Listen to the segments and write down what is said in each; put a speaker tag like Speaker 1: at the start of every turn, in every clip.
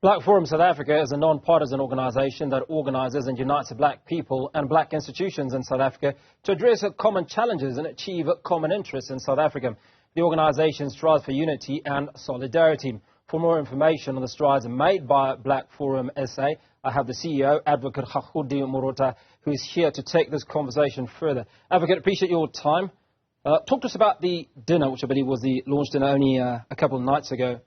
Speaker 1: Black Forum South Africa is a non-partisan organisation that organises and unites black people and black institutions in South Africa to address common challenges and achieve common interests in South Africa. The organisation strives for unity and solidarity. For more information on the strides made by Black Forum SA, I have the CEO, Advocate Kgagudi Morota, who is here to take this conversation further. Advocate, appreciate your time. Talk to us about the dinner, which I believe was the launch dinner only a couple of nights ago.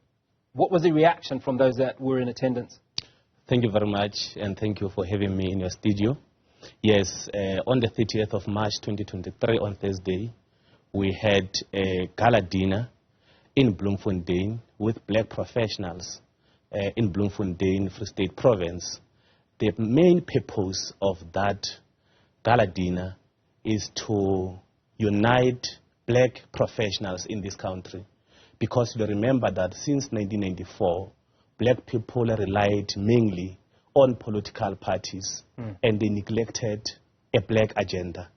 Speaker 1: What was the reaction from those that were in attendance?
Speaker 2: Thank you very much, and thank you for having me in your studio. Yes, on the 30th of March 2023, on Thursday, we had a gala dinner in Bloemfontein with black professionals in Bloemfontein, Free State Province. The main purpose of that gala dinner is to unite black professionals in this country. Because you remember that since 1994, black people relied mainly on political parties and they neglected a black agenda.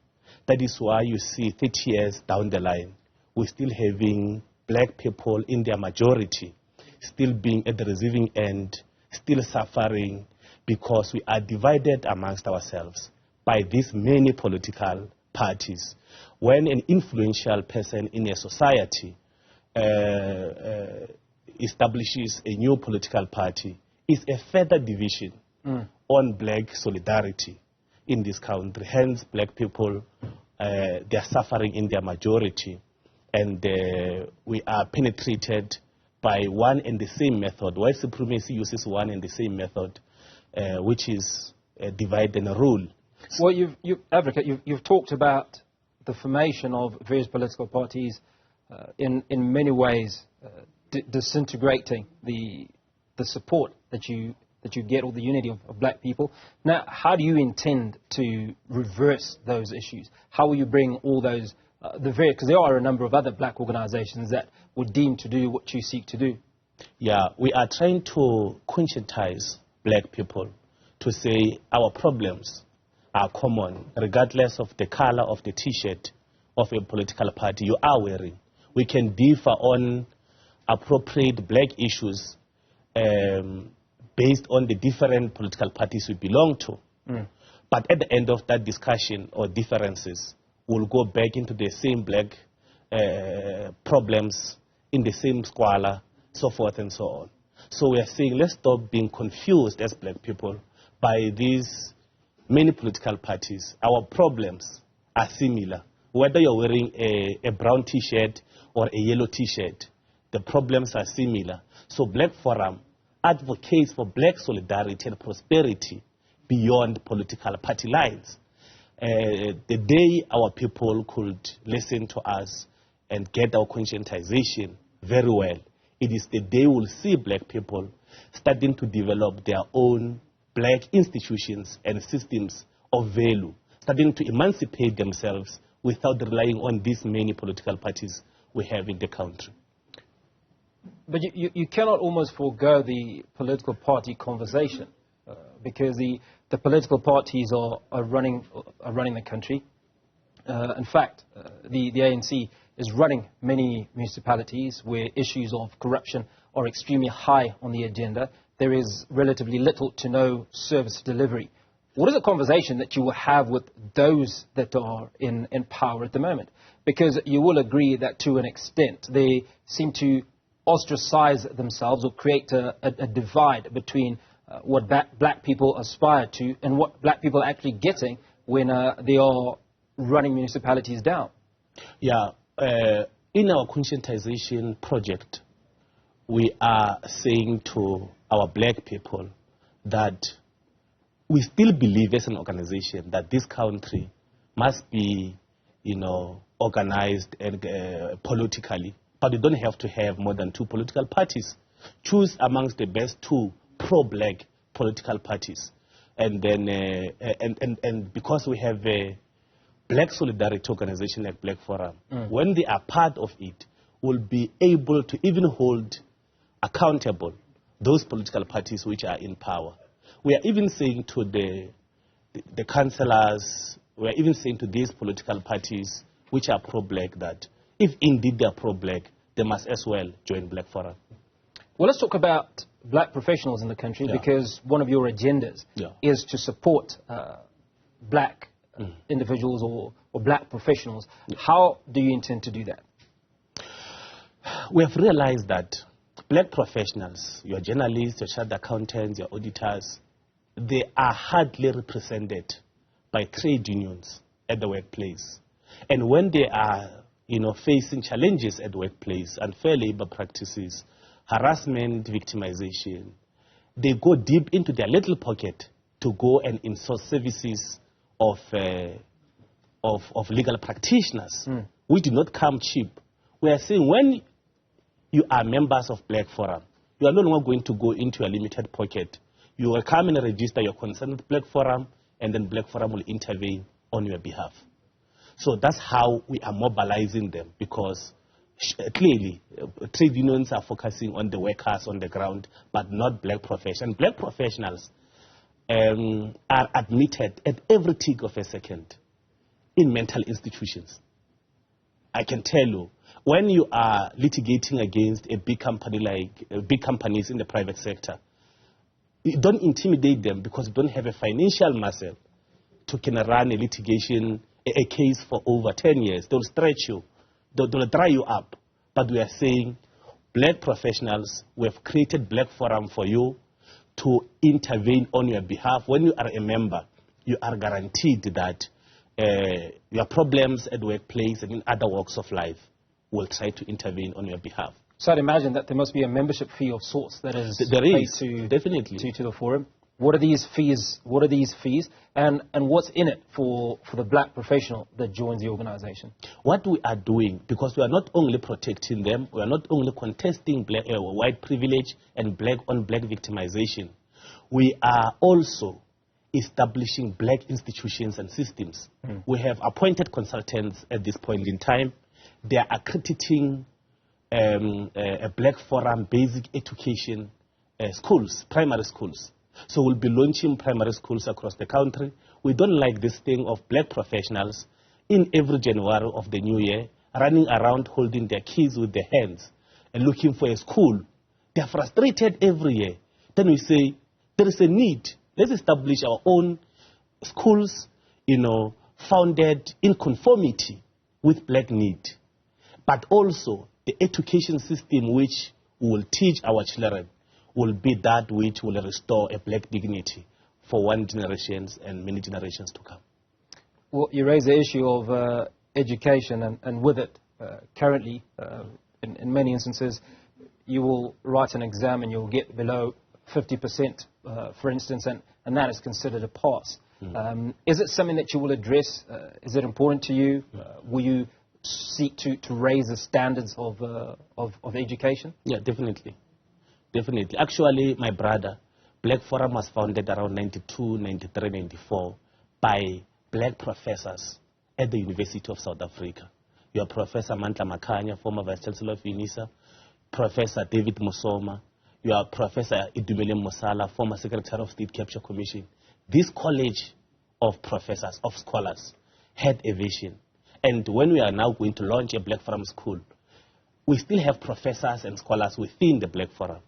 Speaker 2: That is why you see 30 years down the line, we're still having black people in their majority, still being at the receiving end, still suffering because we are divided amongst ourselves by these many political parties. When an influential person in a society establishes a new political party, is a further division on black solidarity in this country. Hence, black people, they are suffering in their majority, and we are penetrated by one and the same method. White supremacy uses one and the same method, which is divide and rule.
Speaker 1: Well, Advocate, you've talked about the formation of various political parties in many ways disintegrating the support that you get, or the unity of black people. Now, how do you intend to reverse those issues? How will you bring all those, because there are a number of other black organizations that would deem to do what you seek to do?
Speaker 2: Yeah, we are trying to conscientize black people to say our problems are common, regardless of the color of the T-shirt of a political party you are wearing. We can differ on appropriate black issues based on the different political parties we belong to. But at the end of that discussion or differences, we'll go back into the same black problems, in the same squalor, so forth and so on. So we are saying, let's stop being confused as black people by these many political parties. Our problems are similar. Whether you're wearing a brown T-shirt or a yellow T-shirt, the problems are similar. So Black Forum advocates for black solidarity and prosperity beyond political party lines. The day our people could listen to us and get our conscientization very well, it is the day we'll see black people starting to develop their own black institutions and systems of value, starting to emancipate themselves without relying on these many political parties we have in the country.
Speaker 1: But you cannot almost forego the political party conversation because the political parties are running the country. In fact, the ANC is running many municipalities where issues of corruption are extremely high on the agenda. There is relatively little to no service delivery. What is a conversation that you will have with those that are in power at the moment? Because you will agree that to an extent they seem to ostracize themselves or create a divide between what black people aspire to and what black people are actually getting when they are running municipalities down.
Speaker 2: Yeah, in our conscientization project, we are saying to our black people that we still believe as an organization that this country must be, organized and politically, but you don't have to have more than 2 political parties. Choose amongst the best 2 pro-black political parties, and then and because we have a black solidarity organization like Black Forum, when they are part of it, will be able to even hold accountable those political parties which are in power. We are even saying to the councillors, we are even saying to these political parties which are pro-black that if indeed they are pro-black, they must as well join Black Forum.
Speaker 1: Well, let's talk about black professionals in the country,
Speaker 2: Yeah.
Speaker 1: because one of your agendas
Speaker 2: Yeah.
Speaker 1: is to support black individuals or black professionals. How do you intend to do that?
Speaker 2: We have realized that black professionals, your journalists, your chartered accountants, your auditors, they are hardly represented by trade unions at the workplace. And when they are, facing challenges at the workplace, unfair labor practices, harassment, victimization, they go deep into their little pocket to go and insource services of legal practitioners. We do not come cheap. We are saying when you are members of Black Forum, you are no longer going to go into a limited pocket. You will come and register your concern with Black Forum, and then Black Forum will intervene on your behalf. So that's how we are mobilizing them, because clearly trade unions are focusing on the workers on the ground, but not black professionals. Black professionals are admitted at every tick of a second in mental institutions. I can tell you, when you are litigating against a big company like big companies in the private sector, you don't intimidate them because you don't have a financial muscle to can run a litigation, a case for over 10 years. They'll stretch you. They'll dry you up. But we are saying, black professionals, we have created Black Forum for you to intervene on your behalf. When you are a member, you are guaranteed that your problems at the workplace and in other walks of life will try to intervene on your behalf.
Speaker 1: So I'd imagine that there must be a membership fee of sorts that is
Speaker 2: There
Speaker 1: paid
Speaker 2: is,
Speaker 1: to,
Speaker 2: definitely.
Speaker 1: to the forum. What are these fees? What are these fees? And what's in it for the black professional that joins the organization?
Speaker 2: What we are doing, because we are not only protecting them, we are not only contesting white privilege and black-on-black victimization, we are also establishing black institutions and systems. We have appointed consultants at this point in time. They are accrediting a Black Forum basic education schools, primary schools. So we'll be launching primary schools across the country. We don't like this thing of black professionals in every January of the new year running around holding their keys with their hands and looking for a school. They are frustrated every year. Then we say, there is a need. Let's establish our own schools, founded in conformity with black need. But also, the education system which will teach our children will be that which will restore a black dignity for one generation and many generations to come.
Speaker 1: Well, you raise the issue of education, and with it, currently, in many instances, you will write an exam and you'll get below 50%, for instance, and that is considered a pass. Is it something that you will address? Is it important to you? Will you seek to raise the standards of education? Yeah,
Speaker 2: definitely. Definitely. Actually, my brother, Black Forum was founded around 92, 93, 94 by black professors at the University of South Africa. You are Professor Mantla Makanya, former Vice Chancellor of UNISA, Professor David Musoma, you are Professor Idumele Musala, former Secretary of State Capture Commission. This college of professors, of scholars, had a vision. And when we are now going to launch a Black Forum school, we still have professors and scholars within the Black Forum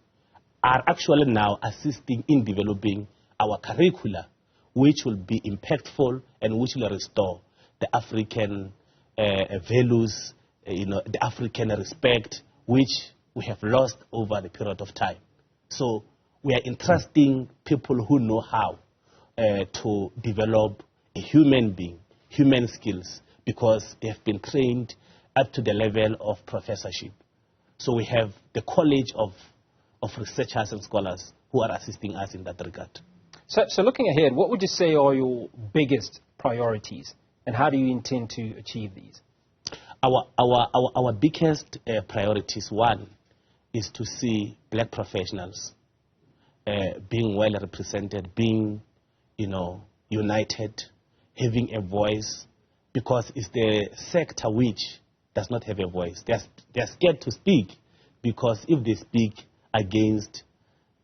Speaker 2: are actually now assisting in developing our curricula, which will be impactful and which will restore the African values, the African respect, which we have lost over the period of time. So we are entrusting people who know how to develop a human being, human skills, because they have been trained up to the level of professorship. So we have the College of Researchers and Scholars who are assisting us in that regard.
Speaker 1: So looking ahead, what would you say are your biggest priorities, and how do you intend to achieve these?
Speaker 2: Our biggest priorities, one, is to see black professionals being well represented, being, united, having a voice, because it's the sector which does not have a voice. They're scared to speak, because if they speak against,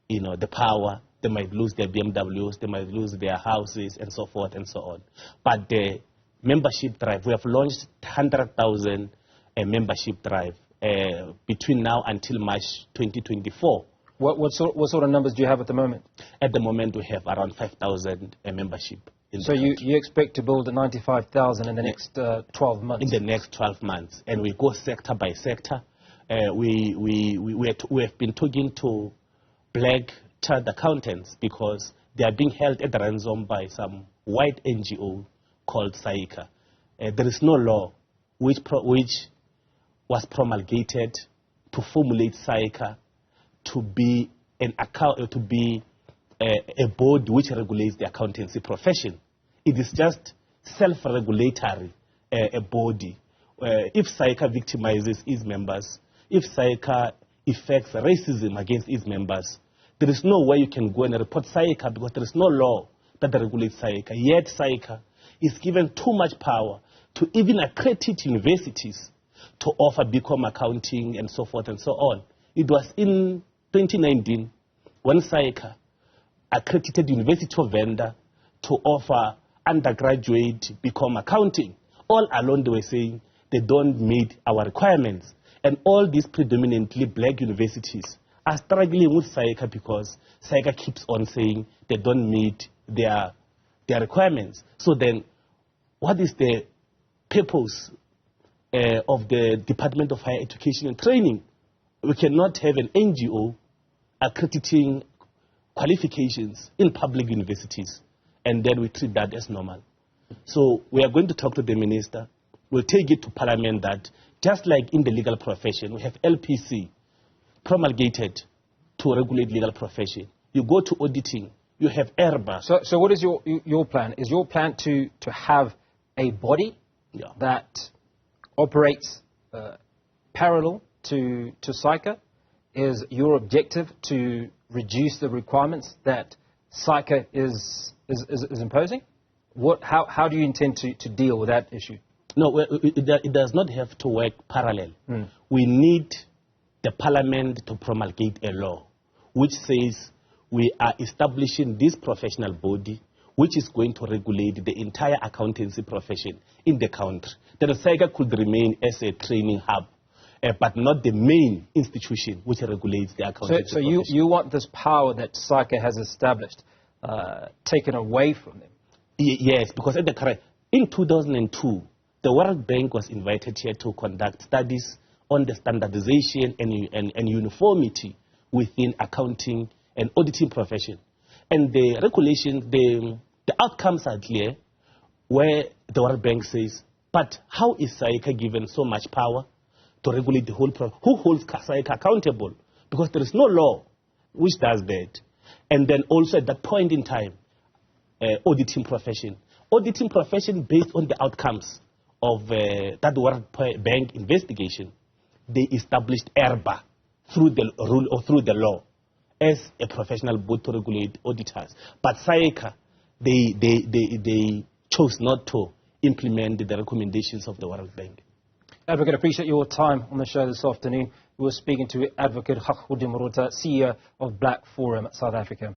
Speaker 2: the power, they might lose their BMWs, they might lose their houses, and so forth and so on. But the membership drive, we have launched 100,000 membership drive between now until March 2024.
Speaker 1: What sort of numbers do you have at the moment?
Speaker 2: At the moment, we have around 5,000 membership.
Speaker 1: So you expect to build 95,000 in the next 12 months?
Speaker 2: In the next 12 months. And we go sector by sector. We have been talking to black chartered accountants because they are being held at ransom by some white NGO called SAICA. There is no law which was promulgated to formulate SAICA to be a board which regulates the accountancy profession. It is just self-regulatory a body. If SAICA victimizes its members, if SAICA effects racism against its members, there is no way you can go and report SAICA because there is no law that regulates SAICA. Yet SAICA is given too much power to even accredit universities to offer BCom accounting and so forth and so on. It was in 2019 when SAICA accredited University of Venda to offer undergraduate BCom accounting. All along they were saying they don't meet our requirements. And all these predominantly black universities are struggling with SAICA because SAICA keeps on saying they don't meet their requirements. So then, what is the purpose of the Department of Higher Education and Training? We cannot have an NGO accrediting qualifications in public universities, and then we treat that as normal. So we are going to talk to the minister. We'll take it to Parliament that just like in the legal profession, we have LPC promulgated to regulate legal profession. You go to auditing, you have ERBA.
Speaker 1: So what is your plan? Is your plan to have a body that operates parallel to SAICA? Is your objective to reduce the requirements that SAICA is imposing? How do you intend to deal with that issue?
Speaker 2: No, it does not have to work parallel. We need the Parliament to promulgate a law which says we are establishing this professional body which is going to regulate the entire accountancy profession in the country. That SAICA could remain as a training hub, but not the main institution which regulates the accountancy profession.
Speaker 1: So you want this power that SAICA has established taken away from them?
Speaker 2: Yes, because in 2002, the World Bank was invited here to conduct studies on the standardization and uniformity within accounting and auditing profession. And the regulations, the outcomes are clear, where the World Bank says, but how is SAICA given so much power to regulate the whole process? Who holds SAICA accountable? Because there is no law which does that. And then also at that point in time, auditing profession. Auditing profession based on the outcomes of that World Bank investigation, they established ERBA through the rule or through the law as a professional board to regulate auditors. But SAICA, they chose not to implement the recommendations of the World Bank.
Speaker 1: Advocate, appreciate your time on the show this afternoon. We were speaking to Advocate Kgagudi Morota, CEO of Black Forum South Africa.